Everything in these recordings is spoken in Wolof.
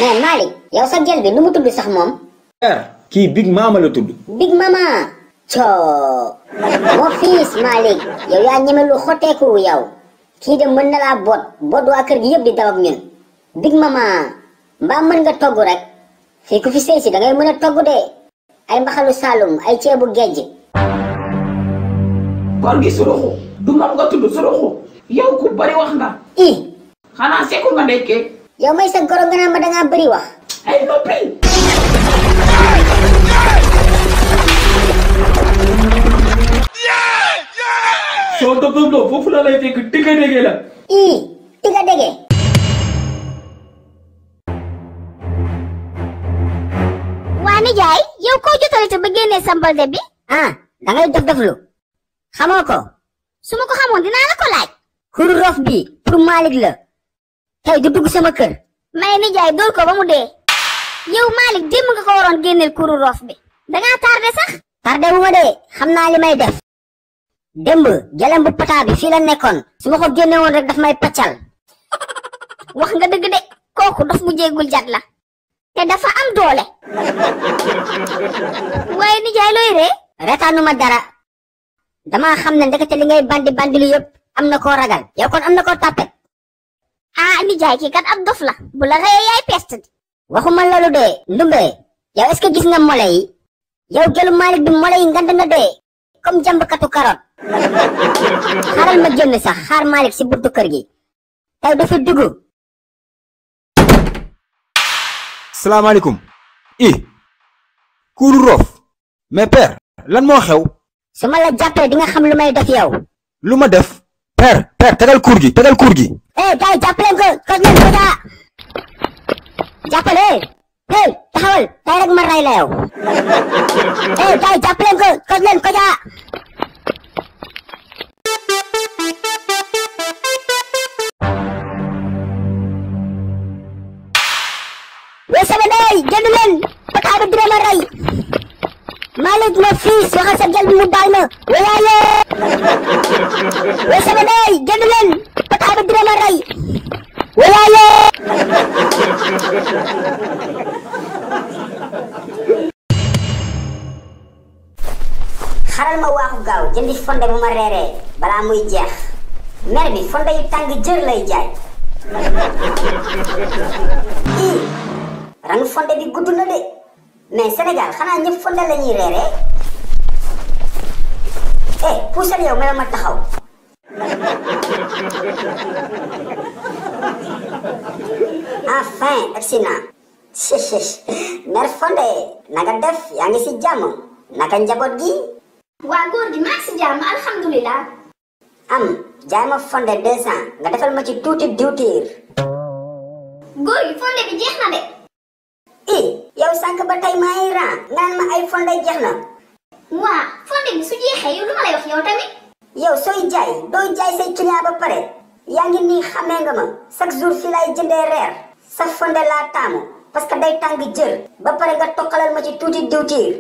mais Malick yow sa gel bi nu mu tudd sax moom. kii Big Mama la tudd. Big Mama. coo moo fiis Malick yow yaa ñeme lu xotteeku yow kii de mën na laa boot waa kër gi yëpp di daw ak ñun. Big Mama mbaa mën nga togg rek fii ku fi sëy si da ngay mën a togg de ay mbaxalu Saalum ay ceebu gejj. góor gi suruxu du moom nga tudd suruxu yow ku bari wax nga. xanaa sekku nga ndekkee. yow may sa goro nga naan ma dangaa bari wax. ay noppi. soo dof foofu la lay fekk digga dege la. digga dege. waa nijaay yow koo jotalite ba génnee sambalde bi. dangay dof-doflu xamoo ko. su ma ko xamoon dinaa la ko laaj. kuru rof bi pour Malick la tey du dugg sama kër. may nijaay dóor ko ba mu dee. yow Malick démb nga ko waroon génneel kuru rof bi dangaa tardé sax. tardé wu ma de xam naa li may def. démb jëlem bu pata bi fii la nekkoon su ma ko génne woon rek daf may paccal. wax nga dëgg de kooku dof bu jéegul jat la te dafa am doole. waaye nijaay looy ree. retaanuma dara dama xam ne ndekete li ngay bandi lu yëpp am na koo ragal yow kon am na koo tàppet. nijaay kii kat ab dof la bu la reyee yaay peste. waxuma loolu de ndumbe yow est-ce que gis nga mole yi yow gelu Malick bi mole yi ngand na de comme jàmbkatu carotte. xaaral ma génn sax xaar Malick si buntu kër gi tey dafa dugg. salaamaaleykum. kuuru roof. mais père lan moo xew. su ma la jàppee di nga xam lu may def yow. lu ma def. père tegal kuur gi. kay jàppaleen ko kos leen ko jaa. jàppale. taxawal tey rek ma rey la yow. kay jàppaleen ko kos leen ko jaa. wey sama ndey génn leen pata bi dina ma rey. Malick ma fiis waxal sa gel bi mu baal ma wayaaye. wey sama ndey génn leen pata bi dina ma rey wayaaye. xaral ma waaxu gaaw jëndi fonde bu ma reeree balaa muy jeex. mer bi fonde yu tàng jër lay jaay. rangu fonde bi gudd na de mais Sénégal xanaa ñëpp fonde la ñuy reeree. puusal yow may ma taxaw. enfin agsi naa. mer fonde naka def yaa ngi si jàmm naka njaboot gi. waa góor gi maa ngi si jàmm alhamdulilah. jaay ma fonde 200 nga defal ma ci tuuti diwtiir. góor gi fonde bi jeex na de. yow sànq ba tey maa ngi ran ngaan ma ay fonde jeex na. waa fonde bi su jeexee yow lu ma lay wax yow tamit. yow sooy jaay doo jaay say client ba pare yaa ngi nii xamee nga ma chaque jour fii laay jëndee reer sa fonde laa taamu parce que day tàng jër ba pare nga tokkalal ma ci tuuti diwtiir.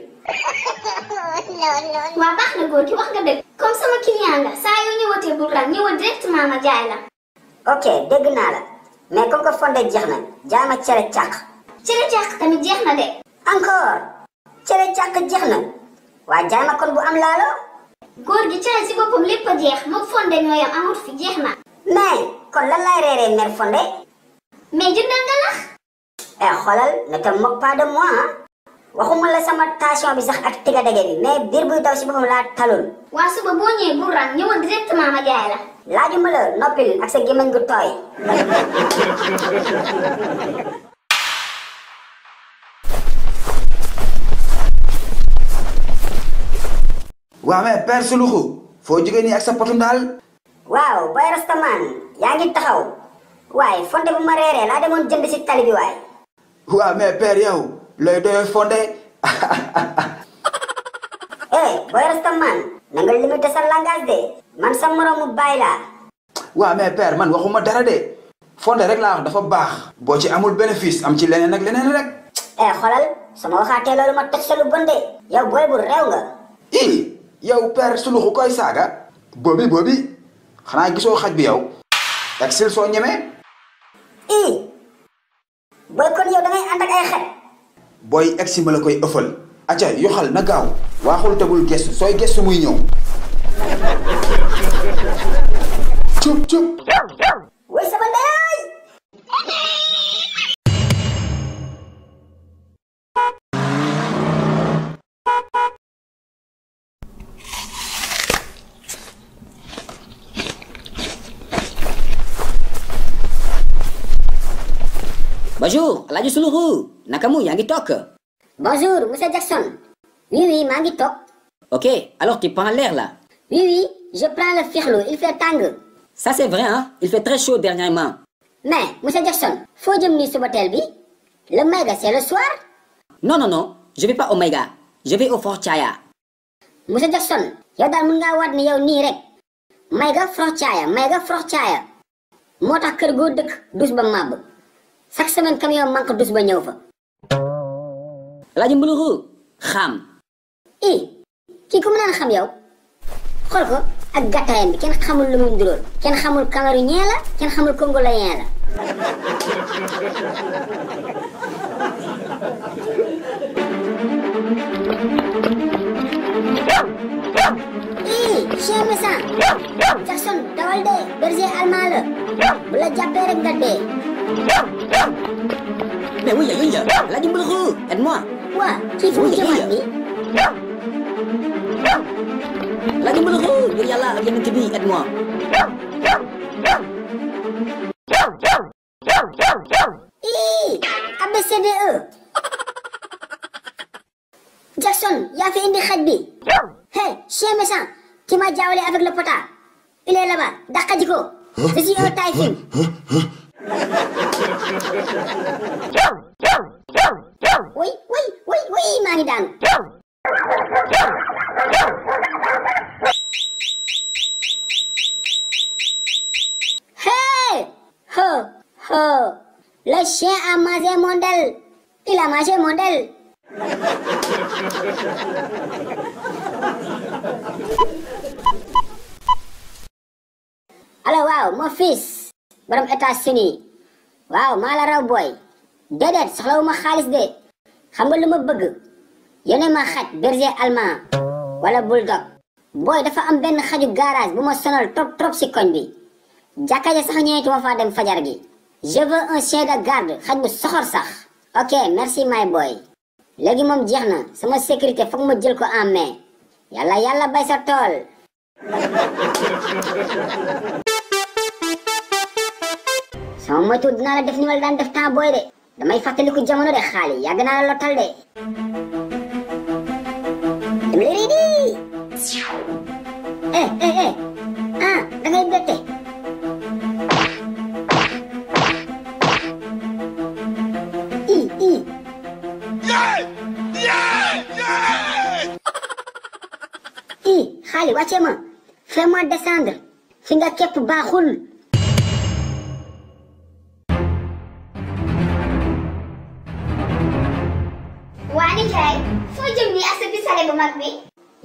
waa baax na góor gi wax nga dëgg. comme sama client nga saa yoo ñëwatee bul ran ñëwal directement ma jaay la. ok dégg naa la mais comme que fonde jeex na jaay ma cere càq. cere càq tamit jeex na de. encore cere càq jeex na waa jaay ma kon bu am laalo. góor gi cere si boppam lépp a jeex moom fonde ñoo yam amut fi jeex na. mais kon lan laay reeree mer fonde. mais jëndal nga lax. xoolal ne te moque pas de moi waxuma la sama tension bi sax ak tiga dege bi mais biir buy daw si boppam laa talul. waa suba boo ñëwee bul ran ñëwal directement ma jaay la. laajuma la noppil ak sa gémmiñ gu tooy. waaw mais père Suluxu foo jógee nii ak sa potu ndaal. waaw boy rastaman yaa ngi taxaw waaye fonde bu ma reeree laa demoon jënd si tali bi waay. waaw mais père yow looy doyoo fonde. boy rastaman na nga limité sa langage de man sa moroomu baay laa. waaw mais père man waxuma dara de fonde rek laa wax dafa baax. boo ci amul bénéfice am ci leneen ak leneen rek. xoolal sama waxaatee loolu ma toj sa lu bon de yow booy bu réew nga. yow père Suluxu koy saaga. boobi xanaa gisoo xaj bi yow. ak sil soo ñemee. boy kon yow da ngay ànd ak ay xel. booy egsi ma la koy ëffal. acca yoxal na gaaw. waaxul tegul gestu sooy gestu muy ñëw. cup cup. way sama ndey. Bonjour, Alhaji Suluru. Nakamu, yaa ngi toog? Bonjour, monsieur Jackson. Oui, oui, maa ngi toog. Ok, alors tu prends l'air là. Oui, oui, je prends le firlo, il fait tàng. Ça c'est vrai, hein? Il fait très chaud dernièrement. Mais, monsieur Jackson, foo jëm nii suba teel bi? Le Mega, c'est le soir? Non, non, non, je vais pas au Mega. Je vais au Fort Chaya. Monsieur Jackson, yow daal mën ngaa waat ni yow nii rek. Mega Fort Chaya. moo tax kër goo dëkk dus ba màbb. chaque semaine camion manque dus ba ñëw fa. Alhaji Mbuluru, xam. Kii ku mu naan xam yow. xool ko ak gàttaayam bi kenn xamul lu muy nduróol. kenn xamul camerounais la kenn xamul congolais la. chien méchant. Jackson dawal de berger allemand la. bu la jàppee rek nga dee. Mais oui, Alhaji Mbuluru, aide-moi. waa kii fu mu jëmaat nii. Alhaji Mbuluru, ngir yàlla ak yonent bi, aide-moi. ABCDE. Jackson yaa fi indi xaj bi. Hey, chien méchant, tu m'as jaawale avec le pota. Il est là-bas, dàqaji ko. Je suis un typhoon. Oui, maa ngi daanu. Hey! Ho! Le chien a mangé mon del. Il a mangé mon del. Allo waaw mon fils borom États-Unis waaw maa la raw booy déedéet soxlawuma xaalis de xam nga lu ma bëgg yónnee ma xaj berger allemand wala bulldog booy dafa am benn xaju garage bu ma sonal trop si koñ bi jàkka ja sax ñëwetuma faa dem fajar gi je veux un chien de garde xaj bu soxor sax ok merci my boy léegi moom jeex na sama sécurité foog ma jël ko en main yàlla bay sa tool. sama moytu dinaa la def ni ma la daan def temps booy de damay fàttaliku jamono de xaali yàgg naa la lottal de. dem léegi di. da ngay bette. xaali wàccee ma fais-moi descendre fi nga képp baaxul. waa nijaay foo jëm nii ak sa bisale bu mag bi.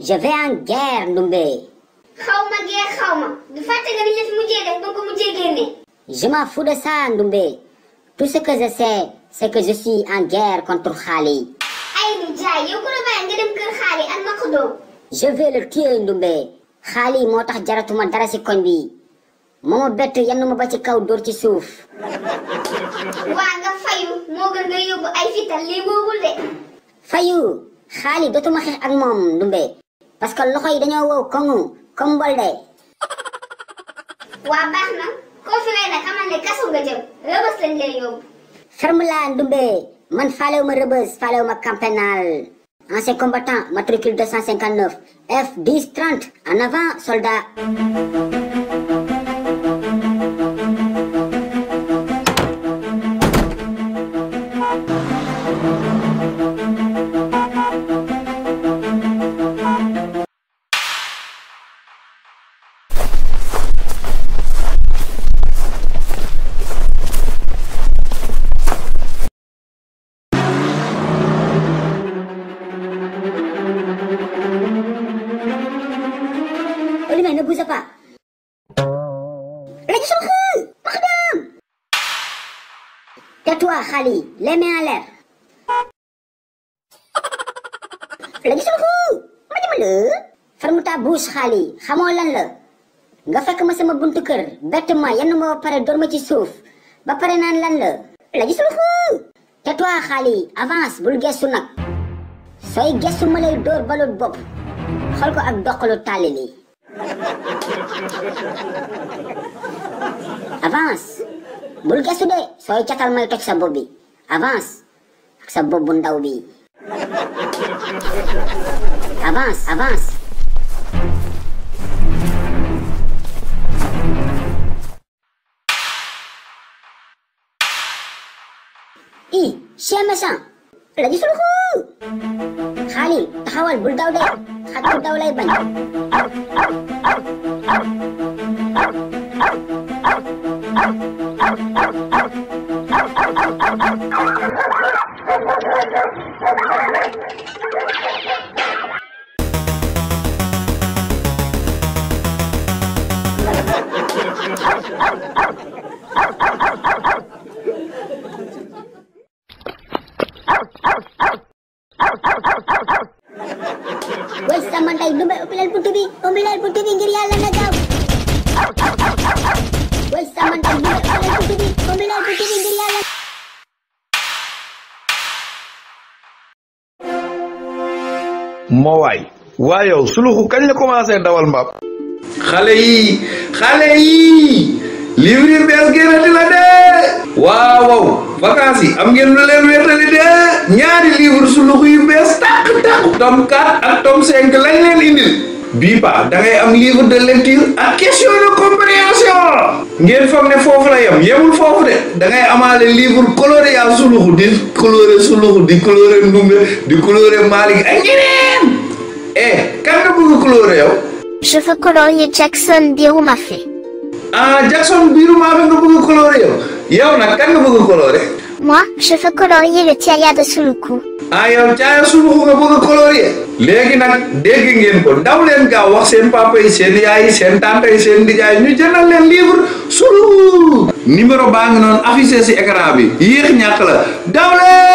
je vais en guerre Ndumbe. xaw ma du fàtte nga ni la fi mujjee def ba ko mujjee génne. je m'en fous de ça Ndumbe tout ce que je sais c'est que je suis en guerre contre Xaali. ay nijaay yow ku la bàyyi nga dem kër Xaali ak Makodo. je vais le tuer Ndumbe Xaali moo tax jaratuma dara ci koñ bi moo ma bett yenn ma ba ci kaw dóor ci suuf. waa nga fayu moo gën nga yóbbu ay fital lii moogul de. fayu Xaali dootuma xeex ak moom Ndumbe parce que loxo yi dañoo wow koŋŋ comme mbolde. waa baax na koo fi rey nag xamal ne kaso nga jëm rëbës lañ lay yóbbu. ferme la Ndumbe man faalewuma rëbës faalewuma camp pénal. ancien combattant matricule 259 F1030 en avant soldat. Olivier, ne bouge pas. Madame! Tais-toi Khali, les mains en l'air. Lagi suluhu. Macam mana? Ferme ta bouche Khali, xamoo lan la. Nga fekk ma sama buntu kër, bett ma yenn ma ba pare door ma ci suuf. Ba pare naan lan la. Lagi suluhu. Tais-toi Khali, avance bul gestu nag. Sooy gestu ma lay door balut bopp. Xool ko ak doqalu tàlli li. Avance. Bul gestu de, sooy catal may toj sa bopp bi. Avance. Ak sa bopp bu ndaw bi. Avance, avance. Chien méchant. Lagi suluhu. Khali, taxawal bul daw de. Xaj bu daw lay bañ. Wes sama nday dumbe umbilal buntu bi ngir Yàlla na gaaw. Wes sama nday dumbe umbilal buntu bi ngir Yàlla. moo waay yow suluxu kañ la commencé dawal mbaam. xale yi livre bees génnati la de. waaw vacances yi am ngeen lu leen wéetali de. ñaari livre suluxu yu bees tàq tome 4 ak tome 5 lañ leen indil. bii pa da ngay am livre de lecture ak question de compréhension. ngeen foog ne foofu la yemul foofu de. da ngay amaale livre coloré yaa suluxu di coloré ndumbe di coloré Malick ak ñeneen. kan nga bëgg coloré yow. Je veux colorier Jackson Birou-Mafé. Jackson Birou-Mafé nga bëgg coloré yow nag kan nga bëgg coloré. Moi, je veux colorier le Tiaya de Suluku. yow Tiaya Suluku nga bëgg coloré. léegi nag dégg ngeen ko daw leen gaaw wax seen papa yi seen yaay yi seen tante yi seen nijaay ñu jëndal leen livre Suluku. numéro baa ngi noonu affiché si écran bi yéex ñàkk la daw leen.